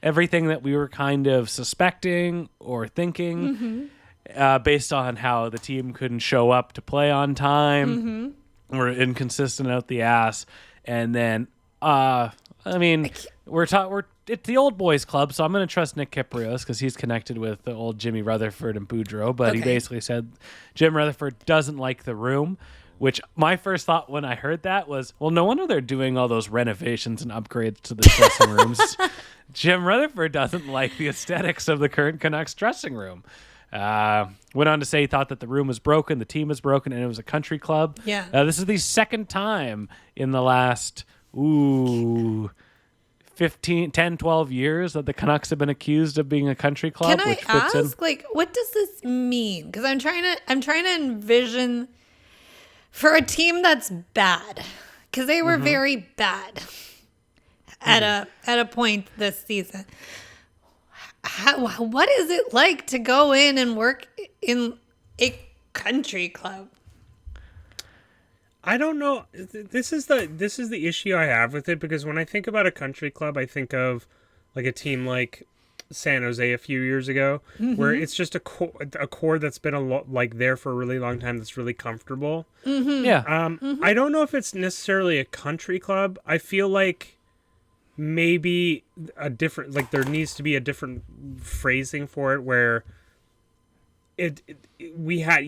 everything that we were kind of suspecting or thinking, based on how the team couldn't show up to play on time, or inconsistent out the ass, and then it's the old boys club, so I'm going to trust Nick Kypreos because he's connected with the old Jimmy Rutherford and Boudreaux, but he basically said Jim Rutherford doesn't like the room, which my first thought when I heard that was, well, no wonder they're doing all those renovations and upgrades to the dressing rooms. Jim Rutherford doesn't like the aesthetics of the current Canucks dressing room. Went on to say he thought that the room was broken, the team was broken, and it was a country club. Yeah. This is the second time in the last 10, 12 years that the Canucks have been accused of being a country club. Can I ask, what does this mean? Because I'm trying to envision for a team that's bad, because they were very bad at a point this season. What is it like to go in and work in a country club? I don't know. This is the issue I have with it, because when I think about a country club, I think of like a team like San Jose a few years ago, where it's just a core that's been there for a really long time, that's really comfortable. Yeah. I don't know if it's necessarily a country club. I feel like maybe a different, like there needs to be a different phrasing for it, where we had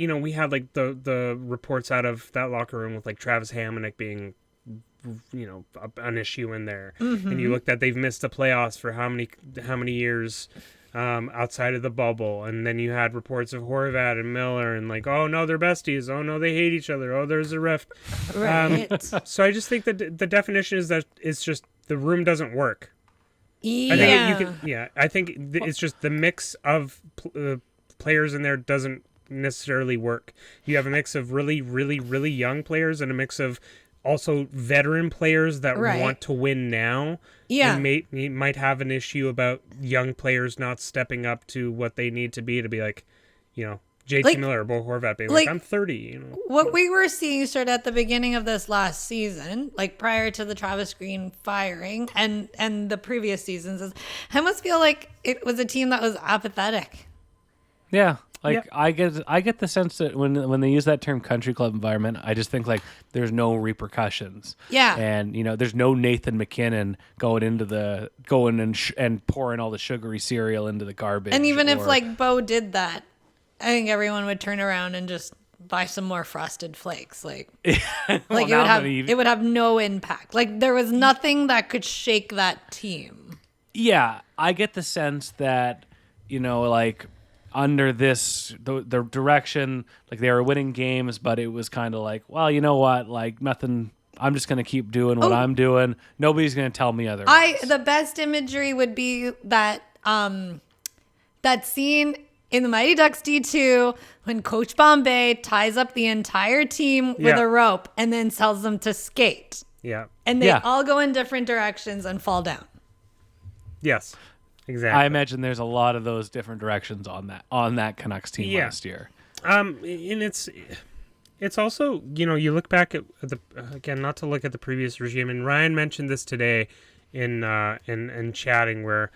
like the reports out of that locker room with like Travis Hamonic being, an issue in there, and you looked at, they've missed the playoffs for how many years outside of the bubble, and then you had reports of Horvat and Miller, and like, oh no, they're besties, oh no, they hate each other, oh there's a rift. Right. So I just think that the definition is that it's just the room doesn't work. Yeah. I think it's just the mix of players in there doesn't necessarily work. You have a mix of really, really, really young players and a mix of also veteran players that want to win now. Yeah. And might have an issue about young players not stepping up to what they need to be like, JT Miller or Bo Horvat being like, I'm 30. What we were seeing sort of at the beginning of this last season, like prior to the Travis Green firing and the previous seasons, is I almost feel like it was a team that was apathetic. Yeah. I get the sense that when they use that term country club environment, I just think like there's no repercussions. Yeah. And there's no Nathan McKinnon going and pouring all the sugary cereal into the garbage. And even if like Bo did that, I think everyone would turn around and just buy some more Frosted Flakes. Like, it would have no impact. Like there was nothing that could shake that team. Yeah, I get the sense that like under the direction, like they were winning games, but it was kind of like, well, you know what, like nothing. I'm just gonna keep doing what I'm doing. Nobody's gonna tell me otherwise. The best imagery would be that that scene in the Mighty Ducks D2 when Coach Bombay ties up the entire team with a rope and then tells them to skate. Yeah. And they all go in different directions and fall down. Yes. Exactly. I imagine there's a lot of those different directions on that Canucks team last year. And it's also, you look back at again, not to look at the previous regime, and Ryan mentioned this today in chatting, where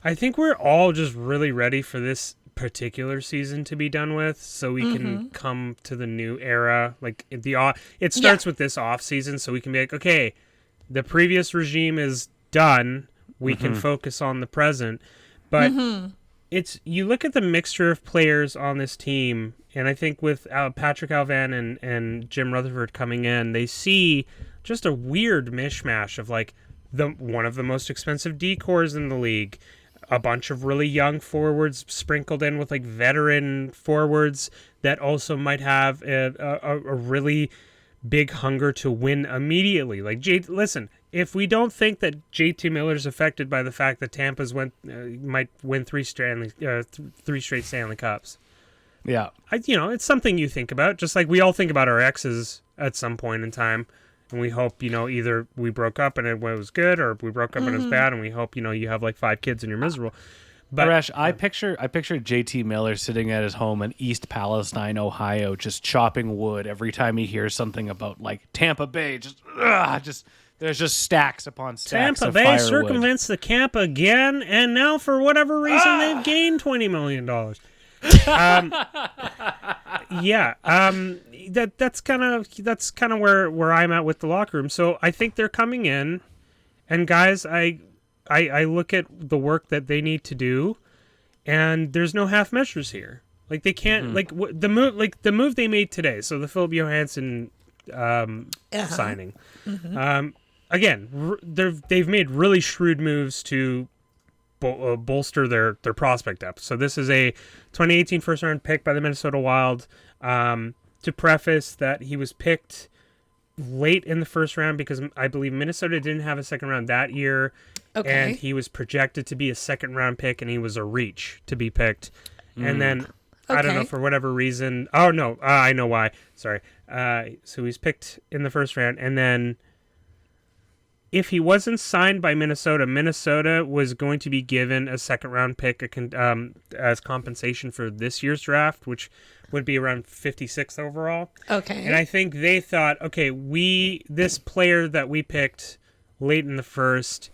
I think we're all just really ready for this particular season to be done with, so we can come to the new era. Like it starts with this off season, so we can be like, okay, the previous regime is done. We can focus on the present. But you look at the mixture of players on this team, and I think with Patrick Alvan and Jim Rutherford coming in, they see just a weird mishmash of like one of the most expensive D-cores in the league, a bunch of really young forwards sprinkled in with like veteran forwards that also might have a really big hunger to win immediately. Like, listen, if we don't think that JT Miller's affected by the fact that Tampa's might win three straight Stanley Cups, it's something you think about. Just like we all think about our exes at some point in time, and we hope either we broke up and it was good, or we broke up and it was bad, and we hope you have like 5 kids and you're miserable. But Arash, I picture JT Miller sitting at his home in East Palestine, Ohio, just chopping wood every time he hears something about like Tampa Bay, just There's just stacks upon stacks Tampa of Bay firewood. circumvents the camp again, and now for whatever reason they've gained $20 million. That's kind of where I'm at with the locker room. So I think they're coming in, and guys, I look at the work that they need to do, and there's no half measures here. Like they can't the move they made today. So the Philip Johansson signing. Again, they've made really shrewd moves to bolster their prospect depth. So this is a 2018 first round pick by the Minnesota Wild. To preface that, he was picked late in the first round because I believe Minnesota didn't have a second round that year. Okay. And he was projected to be a second round pick, and he was a reach to be picked. And then I don't know, for whatever reason. Oh no, I know why. Sorry. So he's picked in the first round, and then if he wasn't signed by Minnesota, Minnesota was going to be given a second round pick as compensation for this year's draft, which would be around 56th overall. Okay. And I think they thought, okay, this player that we picked late in the first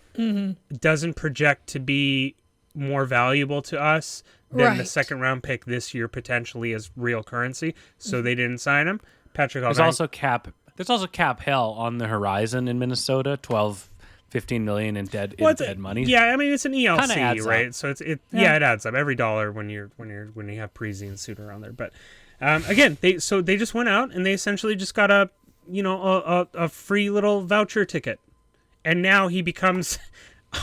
doesn't project to be more valuable to us than the second round pick this year potentially as real currency. So they didn't sign him. Patrick Allman. There's also cap hell on the horizon in Minnesota, 12-15 million in dead money. Yeah, I mean it's an ELC, right? Up. So it adds up every dollar when you have Parisi and Suter on there. But again, they just went out and they essentially just got a free little voucher ticket, and now he becomes,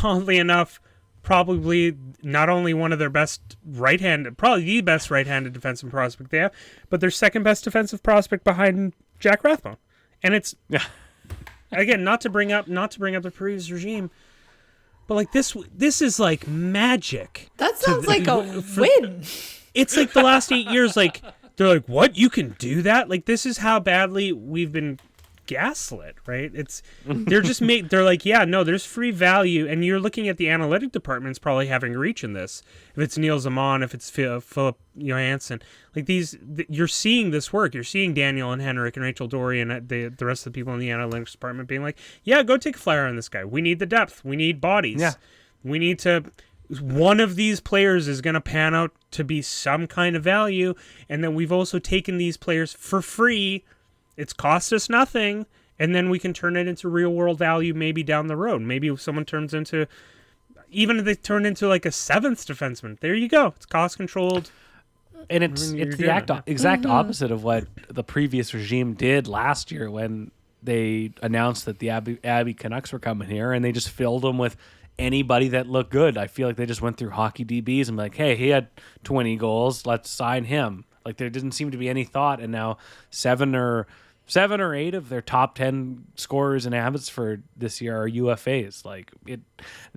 oddly enough, probably not only one of their best probably the best right-handed defensive prospect they have, but their second best defensive prospect behind Jack Rathbone. And it's again, not to bring up the previous regime, but like this is like magic. That sounds like a win. It's like the last 8 years, like they're like, what? You can do that? Like this is how badly we've been gaslit, right? They're like, yeah, no, there's free value, and you're looking at the analytic departments probably having reach in this. If it's Neil Zaman, if it's Philip Johansson, like you're seeing this work. You're seeing Daniel and Henrik and Rachel Dory and the rest of the people in the analytics department being like, yeah, go take a flyer on this guy. We need the depth. We need bodies. Yeah. We need to. One of these players is going to pan out to be some kind of value, and then we've also taken these players for free. It's cost us nothing, and then we can turn it into real world value maybe down the road. Maybe if someone turns into, even if they turn into like a seventh defenseman, there you go. It's cost controlled. And it's the exact opposite of what the previous regime did last year when they announced that the Abbey Canucks were coming here, and they just filled them with anybody that looked good. I feel like they just went through hockey DBs and be like, hey, he had 20 goals. Let's sign him. Like there didn't seem to be any thought, and now seven or 8 of their top 10 scorers and habits for this year are UFAs. Like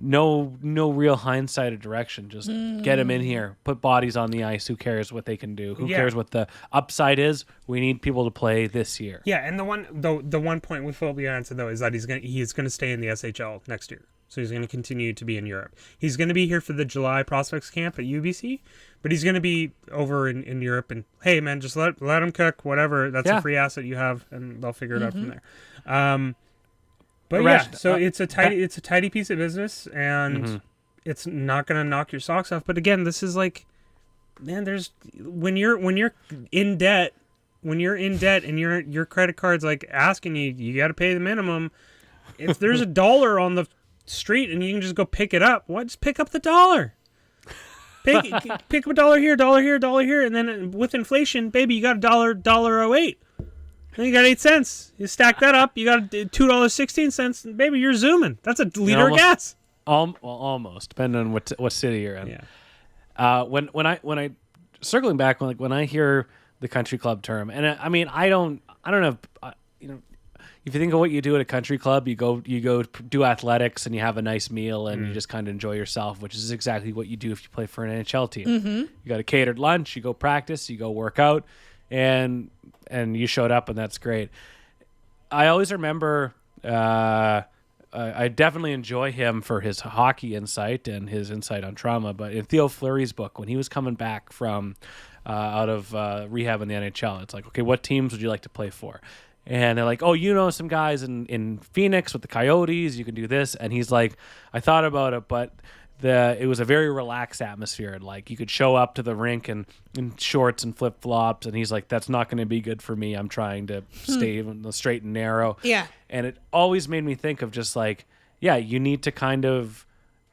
no real hindsight of direction. Just get them in here, put bodies on the ice. Who cares what they can do? Who cares what the upside is? We need people to play this year. Yeah, and the one point with Philip Johansson though is that he's gonna stay in the SHL next year. So he's going to continue to be in Europe. He's going to be here for the July prospects camp at UBC, but he's going to be over in Europe. And hey, man, just let him cook. Whatever, that's a free asset you have, and they'll figure it out from there. But so it's a tidy piece of business, and it's not going to knock your socks off. But again, this is like, man, there's when you're in debt, and your credit card's like asking you got to pay the minimum. If there's $1 on the street and you can just go pick it up, just pick up the $1. Pick up $1 here, $1 here, and then with inflation, baby, you got $1.08. Then you got 8 cents. You stack that up, you got $2.16, baby, you're zooming. That's a liter of gas. Almost, depending on what city you're in. Yeah. When I circling back, when I hear the country club term, and I mean I don't know. If you think of what you do at a country club, you go do athletics and you have a nice meal and you just kind of enjoy yourself, which is exactly what you do if you play for an NHL team. You got a catered lunch, you go practice, you go work out, and you showed up, and that's great. I always remember I definitely enjoy him for his hockey insight and his insight on trauma, but in Theo Fleury's book, when he was coming back from out of rehab in the NHL, it's like, okay, what teams would you like to play for? And they're like, oh, you know some guys in Phoenix with the Coyotes, you can do this. And he's like, I thought about it, but it was a very relaxed atmosphere. Like you could show up to the rink in shorts and flip flops, and he's like, that's not going to be good for me. I'm trying to stay in the straight and narrow. Yeah. And it always made me think of just like, yeah, you need to kind of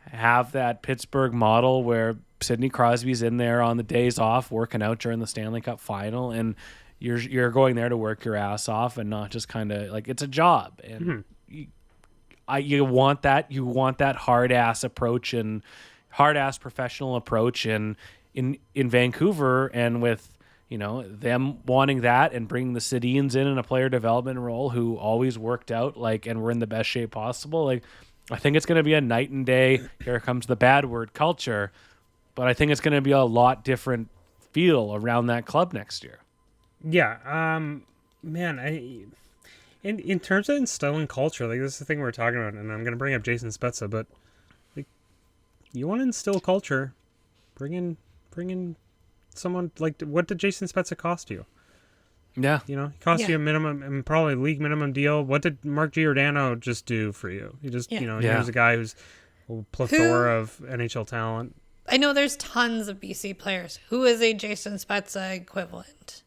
have that Pittsburgh model where Sidney Crosby's in there on the days off working out during the Stanley Cup final, and you're going there to work your ass off and not just kind of like it's a job. And you want that hard ass approach and hard ass professional approach. And in Vancouver, and with them wanting that and bringing the Sedins in a player development role who always worked out like and were in the best shape possible. Like I think it's going to be a night and day. Here comes the bad word, culture, but I think it's going to be a lot different feel around that club next year. Yeah, man, in terms of instilling culture, like this is the thing we're talking about, and I'm gonna bring up Jason Spezza, but like, you want to instill culture, bring in someone like what did Jason Spezza cost you? Yeah, he cost you a minimum and probably league minimum deal. What did Mark Giordano just do for you? He just he was a guy who's a plethora of NHL talent. I know there's tons of BC players. Who is a Jason Spezza equivalent?